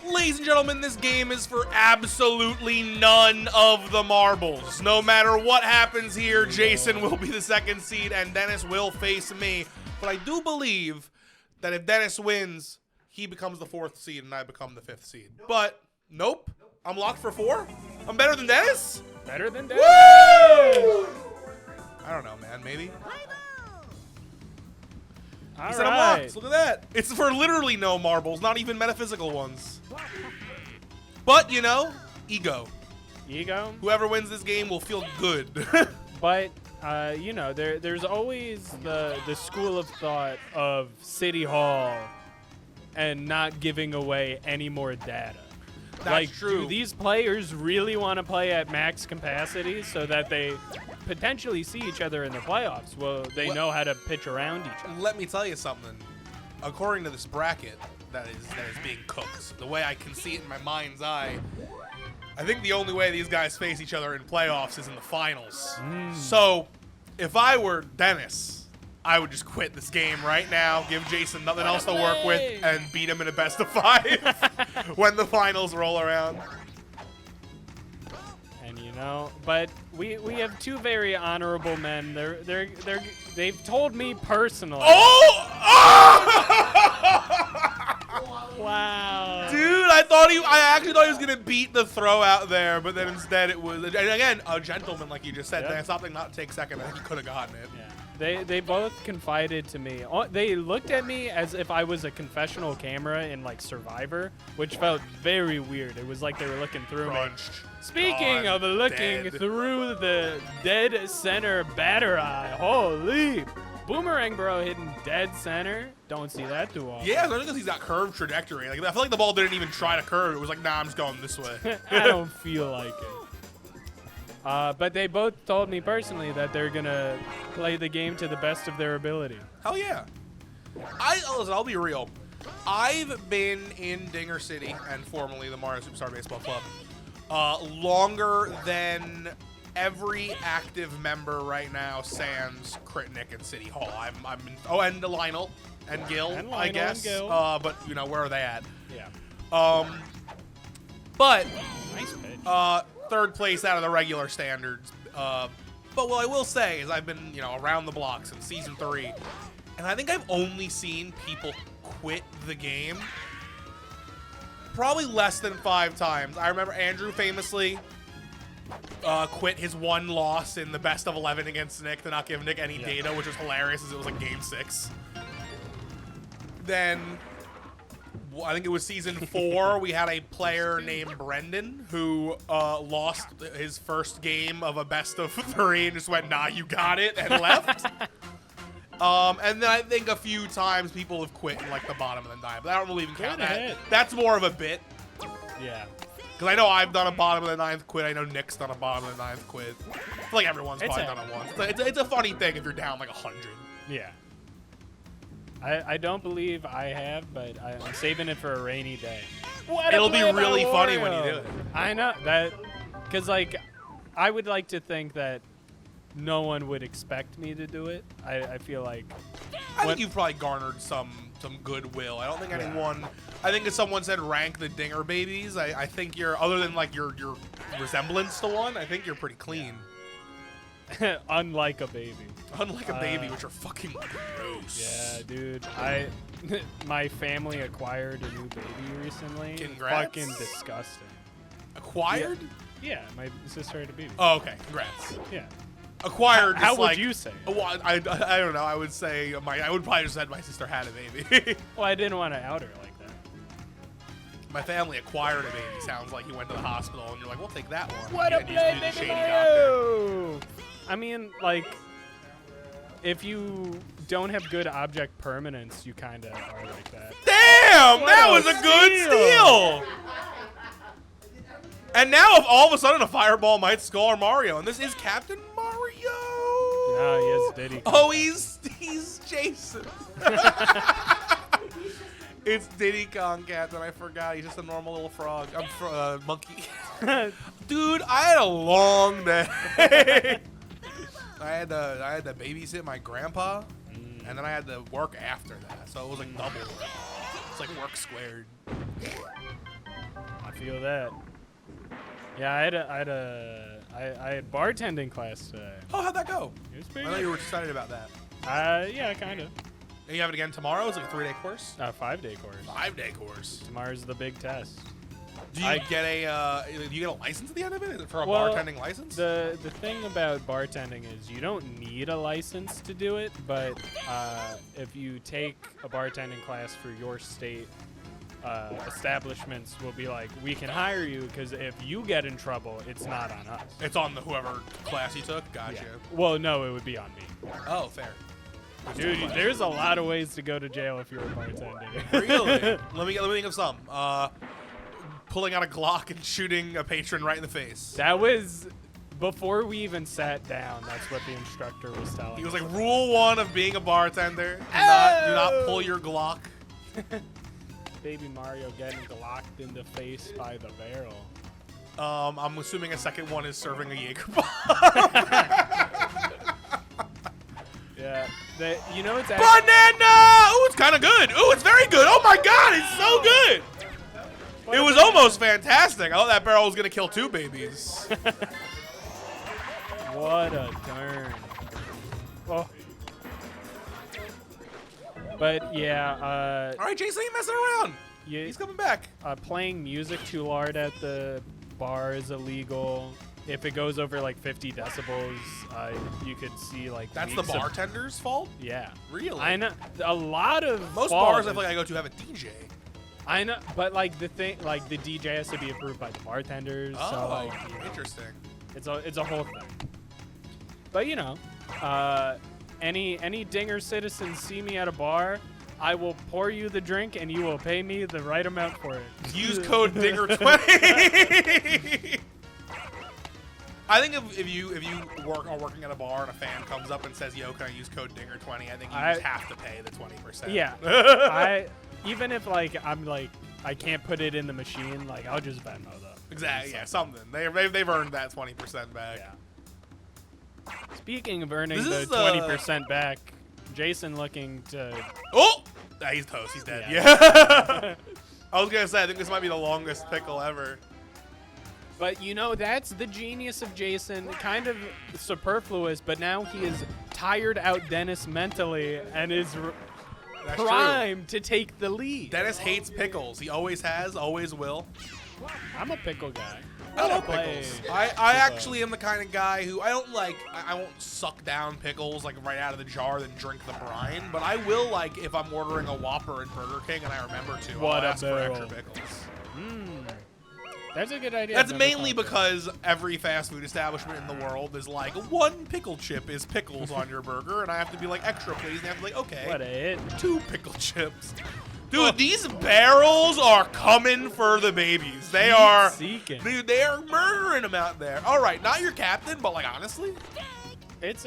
Ladies and gentlemen, this game is for absolutely none of the marbles. No matter what happens here, Jason will be the second seed and Dennis will face me. But I do believe that if Dennis wins, he becomes the 4th seed and I become the 5th seed. But nope, I'm locked for 4. I'm better than Dennis? Better than Dennis. Woo! I don't know, man. Maybe. All said I'm locked. Look at that. It's for literally no marbles, not even metaphysical ones. But, you know, ego. Ego? Whoever wins this game will feel good. But, you know, there's always the school of thought of City Hall and not giving away any more data. That's like, true. Do these players really want to play at max capacity so that they potentially see each other in the playoffs? Well, they know how to pitch around each other. Let me tell you something. According to this bracket that is being cooked, the way I can see it in my mind's eye, I think the only way these guys face each other in playoffs is in the finals. So, if I were Dennis, I would just quit this game right now, give Jason nothing else to work with, and beat him in a best of 5 when the finals roll around. And you know, but we have 2 very honorable men. They've told me personally. Oh! Wow. Dude, I actually thought he was gonna beat the throw out there, but then instead it was, and again, a gentleman, like you just said. Yep. Then something not take second. I think he could have gotten it. Yeah. They both confided to me. They looked at me as if I was a confessional camera in like Survivor, which felt very weird. It was like they were looking through me. Speaking of looking through the dead center batter eye, holy boomerang bro hitting dead center. Don't see that too often. Yeah, especially because he's got curved trajectory. Like, I feel like the ball didn't even try to curve. It was like, nah, I'm just going this way. I don't feel like it. But they both told me personally that they're gonna play the game to the best of their ability. Hell yeah. Listen, I'll be real. I've been in Dinger City and formerly the Mario Superstar Baseball Club longer than every active member right now, sans Critnick and City Hall. I'm in, and Lionel and Gil, I guess. But you know, where are they at? Yeah. But Nice pitch. 3rd place out of the regular standards. But what I will say is I've been, you know, around the block since season 3, and I think I've only seen people quit the game probably less than 5 times. I remember Andrew famously quit his 1 loss in the best of 11 against Nick to not give Nick any data, which was hilarious as it was like game 6. Then I think it was season 4, we had a player named Brendan who lost his first game of a best of 3 and just went, nah, you got it, and left. And then I think a few times people have quit in like the bottom of the 9, but I don't really even count that. That's more of a bit. Yeah. Because I know I've done a bottom of the 9th quit. I know Nick's done a bottom of the 9th quit. I feel like everyone's probably done it once. It's a funny thing if you're down like 100. Yeah. I don't believe I have, but I'm saving it for a rainy day. It'll be really funny when you do it. I know that, because like, I would like to think that no one would expect me to do it. I feel like I think you've probably garnered some goodwill. I don't think anyone. I think if someone said rank the Dinger babies, I think you're, other than like your resemblance to one, I think you're pretty clean. Unlike a baby. Unlike a baby, which are fucking gross. Yeah, dude. My family acquired a new baby recently. Congrats. Fucking disgusting. Acquired? Yeah, my sister had a baby. Oh, okay. Congrats. Yeah. Acquired. How just would like, you say? Well, I don't know. I would say I would probably just said my sister had a baby. Well, I didn't want to out her like that. My family acquired a baby. Sounds like you went to the hospital and you're like, we'll take that one. What a And you play, just baby be the shady doctor. Mario! I mean, like, if you don't have good object permanence, you kind of are like that. Damn! What That a was a good steal! And now, if all of a sudden a fireball might score Mario, and this is Captain Mario. No, he has Diddy. Oh, he's Jason. It's Diddy Kong Captain. I forgot. He's just a normal little frog. I'm monkey. Dude, I had a long day. I had to babysit my grandpa, and then I had to work after that. So it was like double work. It's like work squared. feel that. Yeah, I had bartending class today. Oh, how'd that go? It was I pretty know good. you were excited about that. Yeah, kind of. And you have it again tomorrow? Is it like a 3-day course? 5-day course. 5-day course. Tomorrow's the big test. Do you get a license at the end of it? Is it for a Well, bartending license? The thing about bartending is you don't need a license to do it, but if you take a bartending class for your state, establishments will be like, we can hire you because if you get in trouble, it's not on us. It's on the whoever class you took? Gotcha. Yeah. Well, no, it would be on me. Oh, fair. Dude, there's a lot of ways to go to jail if you're a bartender. Really? let me think of some. Pulling out a Glock and shooting a patron right in the face. That was before we even sat down. That's what the instructor was telling He was us. like, rule 1 of being a bartender: do not pull your Glock. Baby Mario getting glocked in the face by the barrel. I'm assuming a second one is serving a Jaeger bomb. Yeah, you know it's Banana! Ooh, it's kind of good. Ooh, it's very good. Oh my God, it's so good. It was almost fantastic. I thought that barrel was gonna kill 2 babies. What a turn. Oh. But yeah, All right, Jason ain't messing around. He's coming back. playing music too loud at the bar is illegal. If it goes over like 50 decibels, you could see like That's the weeks of- bartender's fault? Yeah. Really? I know a lot of Most fault bars I is- feel like I go to have a DJ. I know, but like the DJ has to be approved by the bartenders. Oh, so like, interesting. it's a whole thing. But you know, any Dinger citizens see me at a bar, I will pour you the drink and you will pay me the right amount for it. Use code DINGER20. I think if you are working at a bar and a fan comes up and says, "Yo, can I use code DINGER20?" I think you just have to pay the 20%. Yeah. Even if like I'm like I can't put it in the machine, like I'll just Venmo them. Exactly. Yeah, something. They've earned that 20% back. Yeah. Speaking of earning This the is, 20% back, Jason looking to. Oh, nah, he's toast. He's dead. Yeah. Yeah. I was gonna say I think this might be the longest pickle ever. But you know, that's the genius of Jason. Kind of superfluous, but now he is tired out Dennis mentally and is That's primed to take the lead. Dennis hates pickles. He always has, always will. I'm a pickle guy. I love play pickles. I actually am the kind of guy who I don't like. I won't suck down pickles like right out of the jar then drink the brine. But I will like if I'm ordering a Whopper at Burger King and I remember to. What I'll a ask for extra barrel. pickles. That's a good idea. That's I've never mainly thought of because every fast food establishment in the world is like 1 pickle chip is pickles on your burger, and I have to be like extra please. And they have to be like okay, that. What a hit. 2 pickle chips. Dude, these barrels are coming for the babies. They are, Seeking. dude, they are murdering them out there. All right, not your captain, but like honestly, It's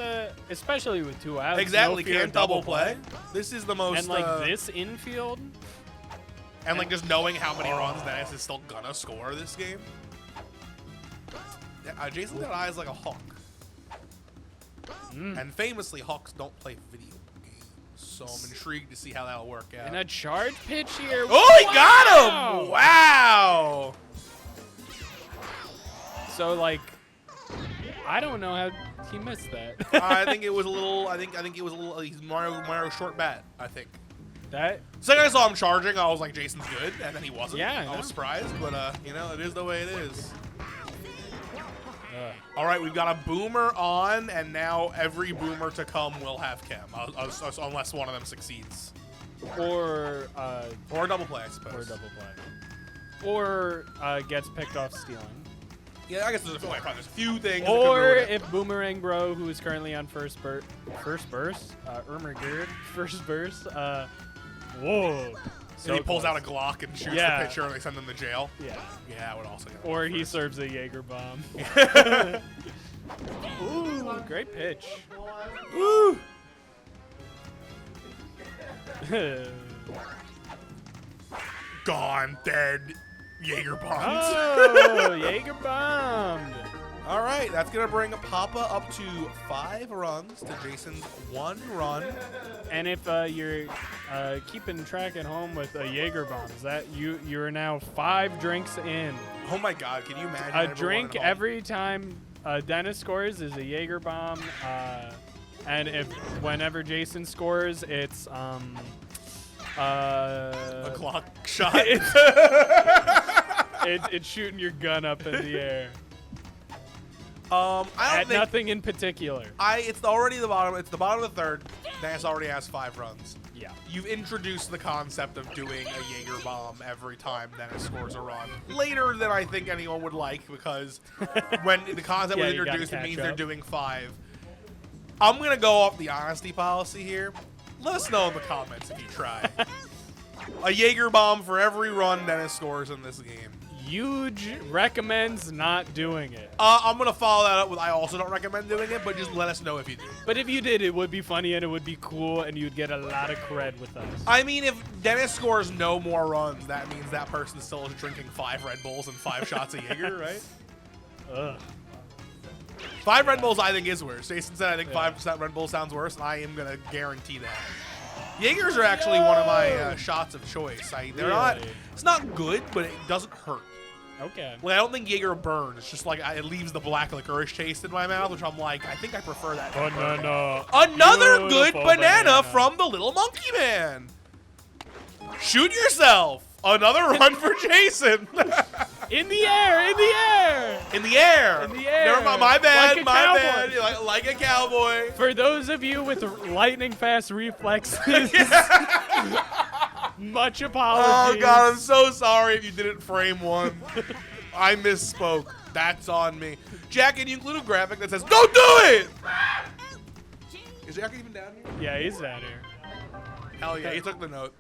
especially with 2 outs. exactly, no fear can't double play. This is the most, And like this infield. and like just knowing how many runs Dennis is still gonna score this game. Yeah, Jason's got eyes like a hawk, and famously, hawks don't play video games. So I'm intrigued to see how that'll work out. And a charge pitch here. Oh, he got Wow! him! Wow! So like, I don't know how he missed that. I think it was a little. I think it was a little. He's Mario short bat. I think. That So I saw him charging. I was like, Jason's good, and then he wasn't. Yeah, I I know. was surprised, but you know, it is the way it is. uh, All right, we've got a boomer on, and now every boomer to come will have chem, unless one of them succeeds. or Or a double play, I suppose. or double play, or gets picked off stealing, Yeah, I guess there's a few things. that could or ruin it. if Boomerang Bro, who is currently on first burst, Ermagerd, first burst, whoa. And he pulls close. out a Glock and shoots Yeah. the pitcher, and they send him to jail. Yeah. Yeah, that would also. Get Or he first. serves a Jaeger bomb. Ooh, great pitch. Woo! Gone, dead, Jaeger bombs. Oh, Jaeger bombed. All right, that's going to bring Papa up to 5 runs to Jason's 1 run. And if you're keeping track at home with Jaeger bombs, that you're now 5 drinks in. Oh my God, can you imagine? A everyone drink at home? every time Dennis scores is a Jaeger bomb. And whenever Jason scores, it's a clock shot. It's shooting your gun up in the air. I don't At think nothing in particular. it's already the bottom. It's the bottom of the 3rd. Dennis already has 5 runs. Yeah. You've introduced the concept of doing a Jaeger bomb every time Dennis scores a run. Later than I think anyone would like, because when the concept was you gotta introduced, it catch means they're up. doing 5. I'm gonna go off the honesty policy here. Let us know in the comments if you try. A Jaeger bomb for every run Dennis scores in this game. Huge recommends not doing it. I'm gonna follow that up with I also don't recommend doing it, but just let us know if you do. But if you did, it would be funny and it would be cool and you'd get a lot of cred with us. I mean, if Dennis scores no more runs, that means that person still is drinking 5 Red Bulls and 5 shots of Jaeger, right? Ugh. 5 Red Bulls, I think, is worse. Jason said I think 5% Red Bull sounds worse, and I am going to guarantee that. Jaegers are actually one of my shots of choice. They're not. It's not good, but it doesn't hurt. Okay. Like, I don't think Jaeger burns. It's just like it leaves the black licorice taste in my mouth, which I'm like, I think I prefer that. Banana. Another good Beautiful banana from the Little Monkey Man. Shoot yourself. Another run for Jason. In the air, in the air. In the air. In the air. Never mind. My bad. Like a my cowboy. bad. Like a cowboy. For those of you with lightning fast reflexes, much Oh, apologies. God. I'm so sorry if you didn't frame one. I misspoke. That's on me. Jack, can you include a graphic that says, "Don't do it"? Is Jack even down here? Yeah, he's down here. Hell yeah. He took the note.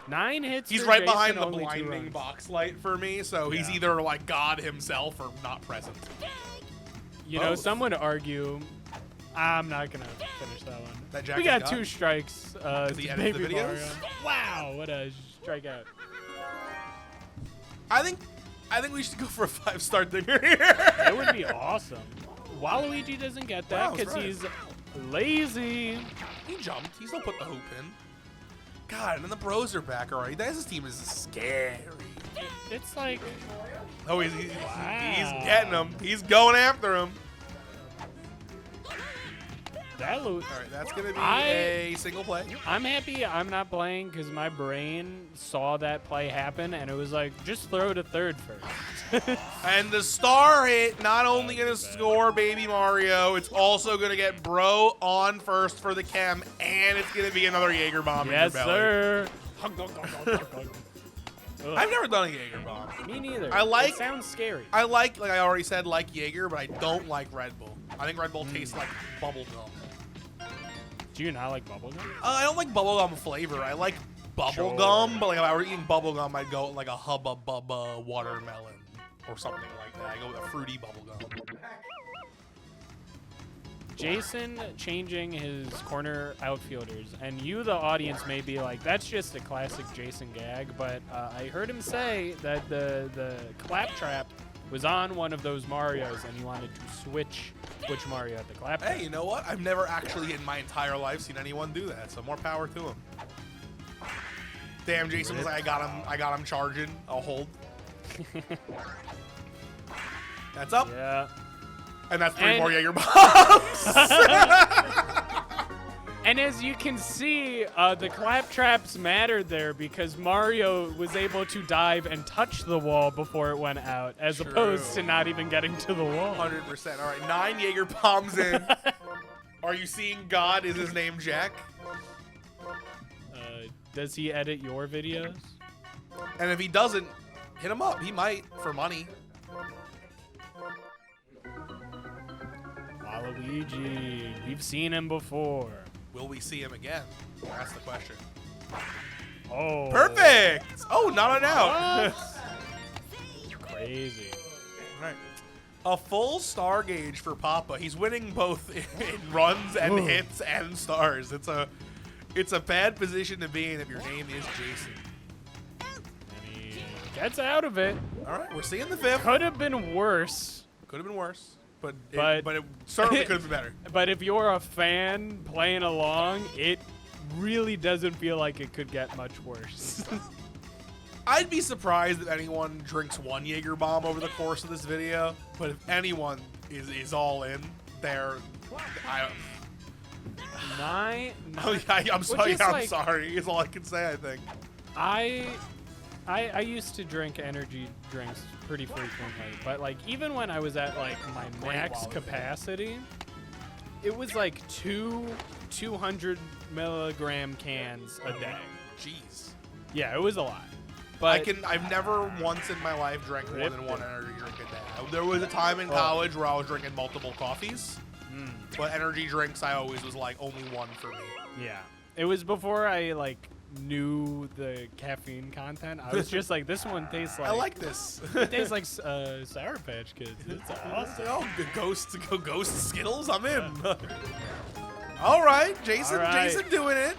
9 hits. He's for right Jason, behind the only 2 blinding runs. box light for me, so he's Yeah. either like God himself or not present. You know, Both. some would argue. I'm not gonna finish that one. That Jack We is got God? 2 strikes. he to edits the Baby videos? Mario. Wow, what a strikeout! I think we should go for a 5-star dinger here. It would be awesome. Waluigi doesn't get that Wow, because that's right. he's lazy. He jumped. He still put the hoop in. God, and then the bros are back already. This team is scary. It's like Oh, he's Wow. getting him. He's going after him. that. All right, that's going to be I- a single play. I'm happy I'm not playing because my brain saw that play happen and it was like, just throw to third first. And the star hit, not only going to score Baby Mario, it's also going to get Bro on first for the chem, and it's going to be another Jaeger bomb Yes, in your belly. sir. I've never done a Jaeger bomb. Me neither. I like- It sounds scary. I like I already said, like Jaeger, but I don't like Red Bull. I think Red Bull tastes like bubble gum. Do you not like bubblegum? I don't like bubblegum flavor. I like bubblegum, Sure. but like if I were eating bubblegum, I'd go with like a Hubba Bubba watermelon or something like that. I go with a fruity bubblegum. Jason changing his corner outfielders, and you, the audience, may be like, that's just a classic Jason gag, but I heard him say that the claptrap was on one of those Marios, and he wanted to switch which Mario at the claptrap. Hey, you know what? I've never actually in my entire life seen anyone do that, so more power to him. Damn, Jason was like, I got him charging. I'll hold. That's up. Yeah. And that's 3 And- more Jaeger bombs. And as you can see, the claptraps mattered there because Mario was able to dive and touch the wall before it went out, as True. opposed to not even getting to the wall. 100%. All right, 9 Jaeger bombs in. Are you seeing God? Is his name Jack? Does he edit your videos? And if he doesn't, hit him up. He might for money. Waluigi, we've seen him before. Will we see him again? That's the question. Oh. Perfect! Oh, not an out. Crazy. All right. A full star gauge for Papa. He's winning both in runs and Ooh. hits and stars. It's a bad position to be in if your name is Jason. And he gets out of it. All right, we're seeing the 5th. Could have been worse. Could have been worse, but But- it certainly could have been better. But if you're a fan playing along, it really doesn't feel like it could get much worse. I'd be surprised if anyone drinks one Jaeger bomb over the course of this video, but if anyone is all in, I'm sorry. is I'm like- sorry. Is all I can say. I think. I used to drink energy drinks pretty frequently, but like even when I was at like my max wallet. capacity, it was like 200 milligram cans a day. Jeez. Yeah, it was a lot. But I've never once in my life drank more than one energy drink a day. There was a time in college where I was drinking multiple coffees, but energy drinks I always was like only one for me. yeah, it was before I like knew the caffeine content. I was just like, this one tastes like. I like this. It tastes like Sour Patch Kids. It's awesome. Oh, the ghost Skittles. I'm in. All right, Jason. All right. Jason doing it.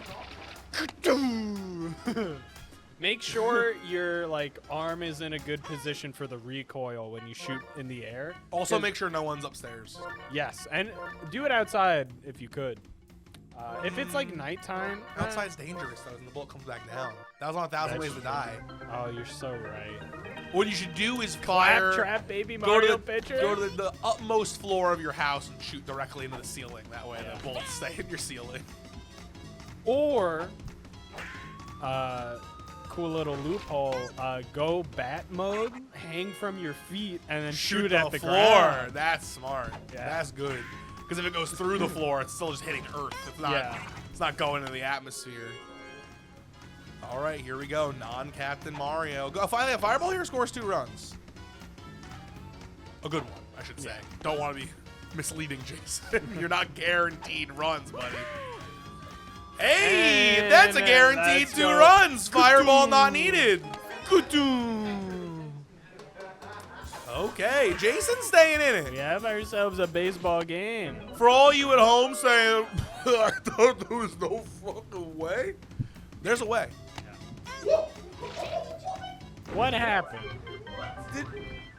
Make sure your like arm is in a good position for the recoil when you shoot in the air. Also, 'Cause- make sure no one's upstairs. Yes, and do it outside if you could. If it's like nighttime, Outside's dangerous though, and the bullet comes back down. That was on 1,000 Ways to Die. Oh, you're so right. What you should do is fire. Claptrap, baby Go Mario to, the, pitcher. go to the utmost floor of your house and shoot directly into the ceiling. That way the bullets stay in your ceiling. Or, cool little loophole. Go bat mode, hang from your feet, and then shoot at the floor. ground. That's smart. Yeah. That's good. Because if it goes through the floor, it's still just hitting Earth. It's not. Yeah. It's not going into the atmosphere. All right, here we go. Non-Captain Mario. Go. Finally, a fireball here scores 2 runs. A good one, I should say. Yeah. Don't want to be misleading, Jason. You're not guaranteed runs, buddy. Hey, And that's a guaranteed let's 2 go. runs. Fireball not needed. Kutu. Okay, Jason's staying in it. We have ourselves a baseball game. For all you at home saying, I thought there was no fucking way, there's a way. What happened? Did,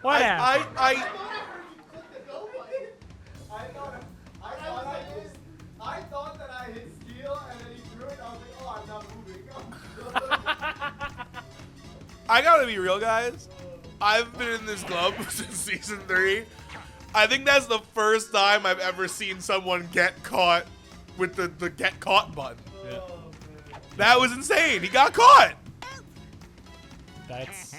What happened? I thought that I hit steal and then he threw it. I was like, oh, I'm not moving. I gotta be real, guys. I've been in this club since season 3. I think that's the first time I've ever seen someone get caught with the get caught button. Yeah. That was insane. He got caught. That's.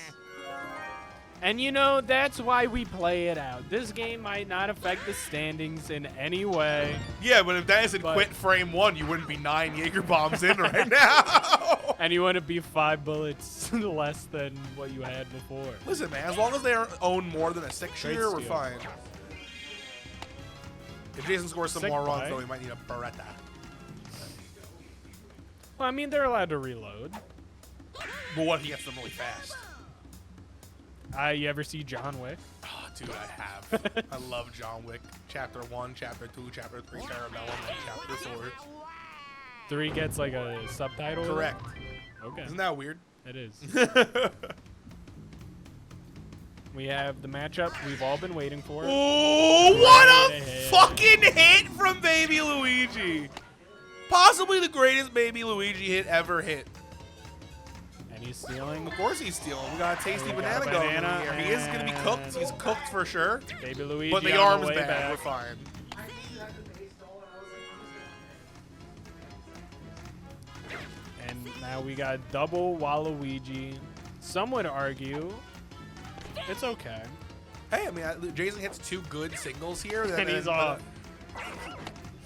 And you know, that's why we play it out. This game might not affect the standings in any way. Yeah, but if Dennis had But- quit frame 1, you wouldn't be 9 Jaeger bombs in right now. And you want to be 5 bullets less than what you had before. Listen, man, as long as they own more than a 6-shooter, we're steal. fine. If Jason scores some Sick more runs, play. though, we might need a Beretta. Well, I mean, they're allowed to reload. But what if he gets them really fast? You ever see John Wick? Oh, dude, I have. I love John Wick. Chapter 1, Chapter 2, Chapter 3, Cerebellum, and Chapter 4. 3 gets like a subtitle? Correct. Okay. Isn't that weird? It is. We have the matchup we've all been waiting for. Oh, what a Hit. fucking hit from Baby Luigi. Possibly the greatest Baby Luigi hit ever hit. And he's stealing. Of course he's stealing. We got a tasty We got banana a going banana in here. He is going to be cooked. He's cooked for sure. Baby Luigi But the on arm's way bad. back. We're fine. And now we got double Waluigi. Some would argue it's okay. Hey, I mean, Jason hits 2 good singles here. And he's off.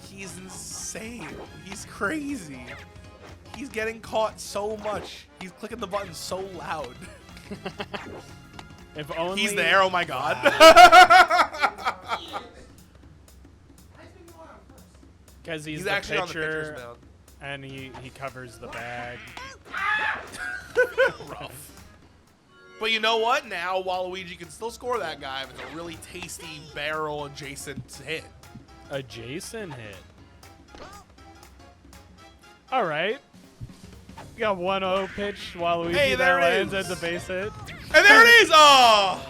He's insane. He's crazy. He's getting caught so much. He's clicking the button so loud. If only He's there. Oh my god. because he's He's the actually on the pitcher pitcher's mound. and he covers the bag. Rough. But you know what? Now Waluigi can still score that guy if it's a really tasty barrel adjacent hit. A Jason hit. All right. We got 1-0 pitch. Waluigi Hey, there that it lands is. as a base hit. And there it is! Oh!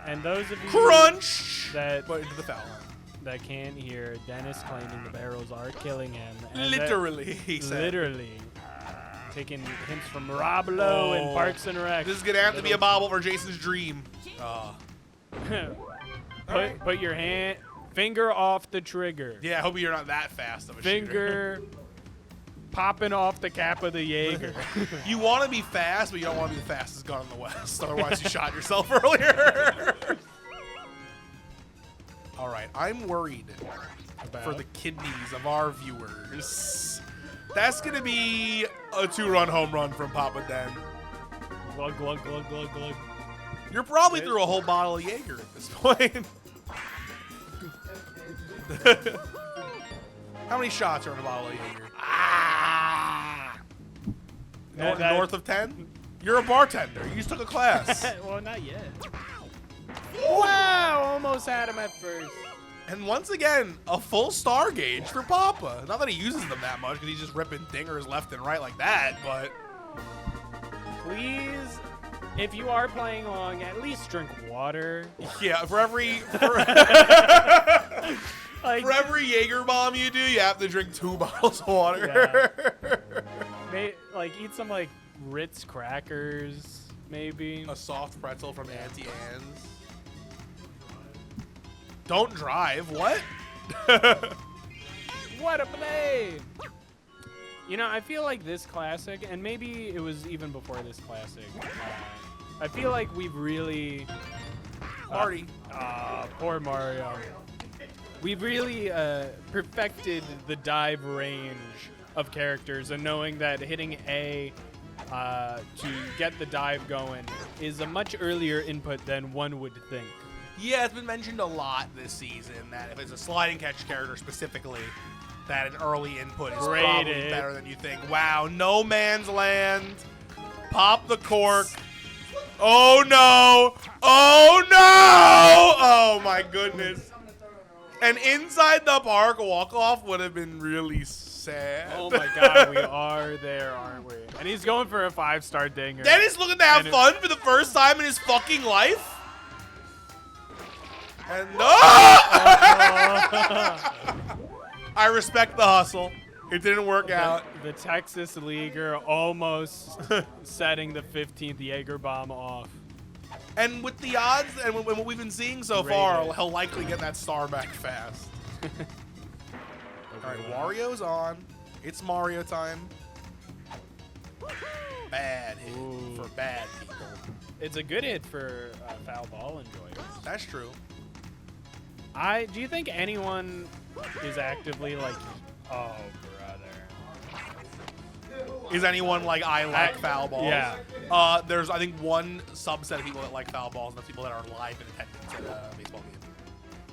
And those of you Crunch! that But into the foul line. that can't hear, Dennis claiming the barrels are killing him. And Literally, he said. Literally. Taking hints from Rob Lowe and Parks and Rec. This is going to have to be a bobble for Jason's dream. Put your finger off the trigger. Yeah, I hope you're not that fast of a shooter. Finger popping off the cap of the Jaeger. You want to be fast, but you don't want to be the fastest gun in the West. Otherwise, you shot yourself earlier. All right, I'm worried for the kidneys of our viewers. That's going to be a 2-run home run from Papa Den. Glug, glug, glug, glug, glug. You're probably through a whole bottle of Jaeger at this point. How many shots are in a bottle of Jaeger? North of 10? You're a bartender. You just took a class. Well, not yet. Wow, almost had him at first. And once again, a full star gauge for Papa. Not that he uses them that much because he's just ripping dingers left and right like that, but... Please, if you are playing along, at least drink water. Yeah, for every Jaeger bomb you do, you have to drink 2 bottles of water. Yeah. Eat some Ritz crackers, maybe. A soft pretzel from Auntie Anne's. Don't drive. What? What a play! You know, I feel like this classic, and maybe it was even before this classic. I feel like we've really Marty. Poor Mario. We've really perfected the dive range of characters, and knowing that hitting A to get the dive going is a much earlier input than one would think. Yeah, it's been mentioned a lot this season that if it's a sliding catch character specifically, that an early input is probably better than you think. Wow, no man's land. Pop the cork. Oh no! Oh no! Oh my goodness. And inside the park walk-off would have been really sad. Oh my god, we are there, aren't we? And he's going for a 5-star dinger. Dennis looking to have fun for the first time in his fucking life. And I respect the hustle. It didn't work out. The Texas Leaguer almost setting the 15th Jaeger bomb off. And with the odds and what we've been seeing so far, he'll likely get that star back fast. All right, Wario's on. It's Mario time. Bad hit for bad people. It's a good hit for foul ball enjoyers. That's true. Do you think anyone is actively like, oh brother? Is anyone like I like foul balls? Yeah. There's I think one subset of people that like foul balls, and that's people that are live in attendance at a baseball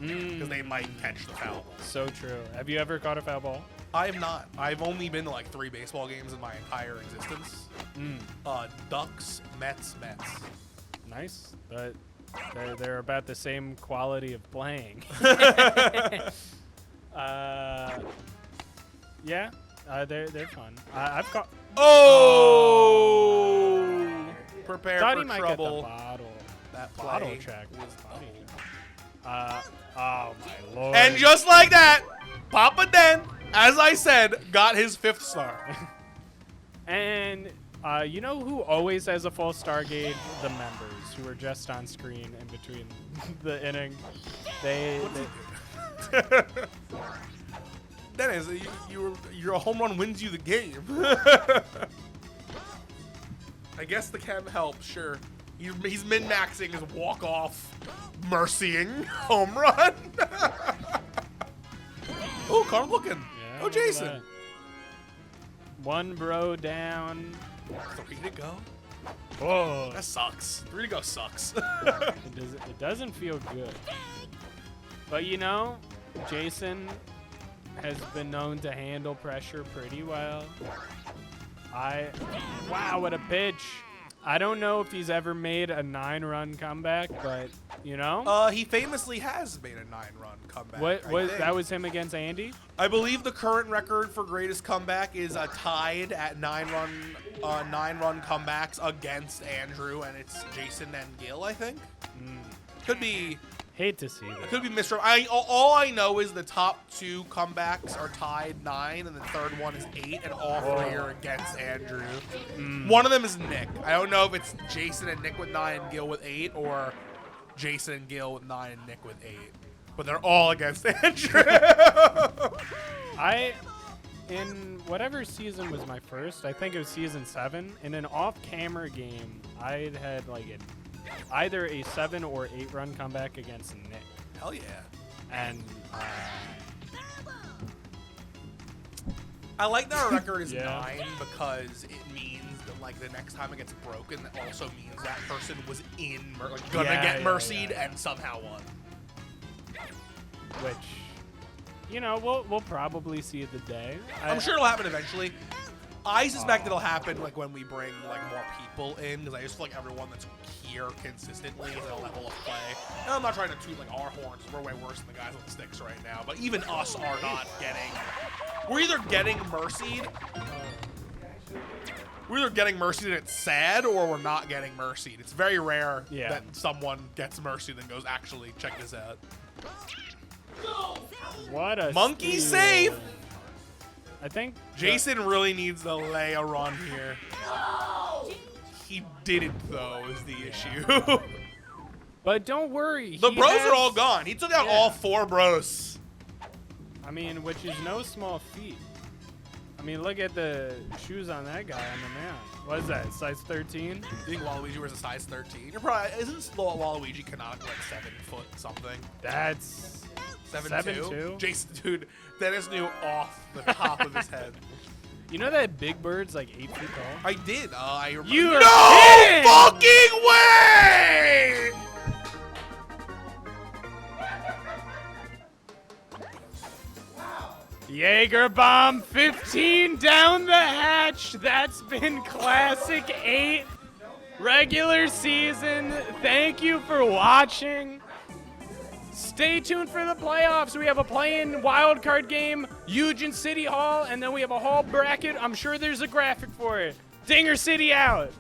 game. Because they might catch the foul ball. So true. Have you ever caught a foul ball? I have not. I've only been to like 3 baseball games in my entire existence. Ducks, Mets. Nice. But they're about the same quality of playing. Yeah, they're fun. I've caught. Oh! Prepare Thought for he might trouble. get the bottle. That Bottle play check. was Body ugly. check. Oh my lord. And just like that, Papa Den, as I said, got his 5th star. And you know who always has a full star gauge? The members who are just on screen in between the inning. Dennis, your home run wins you the game. I guess the chem helps, sure. He's min-maxing his walk-off, mercying home run. Oh, Carl looking. Yeah, Oh, Jason. One bro down. 3 to go. Oh, That sucks. 3 to go sucks. it doesn't feel good. But you know, Jason has been known to handle pressure pretty well. Wow, what a pitch. I don't know if he's ever made a 9-run comeback, but you know. He famously has made a 9-run comeback. That was him against Andy? I believe the current record for greatest comeback is tied at 9-run comebacks against Andrew, and it's Jason and Gil, I think. Could be. Hate to see that. It could be Mr. All I know is the top 2 comebacks are tied 9, and the third one is 8, and all 3 are against Andrew. One of them is Nick. I don't know if it's Jason and Nick with 9 and Gil with 8, or Jason and Gil with 9 and Nick with 8. But they're all against Andrew. In whatever season was my first, I think it was season 7, in an off-camera game, I had like either a 7 or 8 run comeback against Nick. Hell yeah. And I like that our record is Yeah. 9 because it means that like the next time it gets broken, that also means that person was gonna get mercied and somehow won. which, you know, we'll probably see the day. I'm sure it'll happen eventually. I suspect it'll happen like when we bring like more people in, because I just feel like everyone that's here consistently is at a level of play. And I'm not trying to toot like our horns. We're way worse than the guys on the sticks right now. But even us are not getting. We're either getting mercied. We're either getting mercied and it's sad, or we're not getting mercied. It's very rare that someone gets mercied and goes, actually, check this out. What a Monkey steal. safe! I think Jason really needs to lay a run here. He didn't, though, is the issue. But don't worry. The he bros has- are all gone. He took out all 4 bros. I mean, which is no small feat. I mean, look at the shoes on that guy on the man. What is that, size 13? You think Waluigi wears a size 13? You're probably, isn't Waluigi canonically like 7 foot something? That's 7'2". Jason, dude, Dennis knew off the top of his head. You know that Big Bird's like 8 feet tall? I did. I remember. You are no kidding! fucking way! Jaeger bomb 15 down the hatch. That's been classic 8 regular season. Thank you for watching. Stay tuned for the playoffs. We have a play-in wild card game, huge in City Hall, and then we have a hall bracket. I'm sure there's a graphic for it. Dinger City out.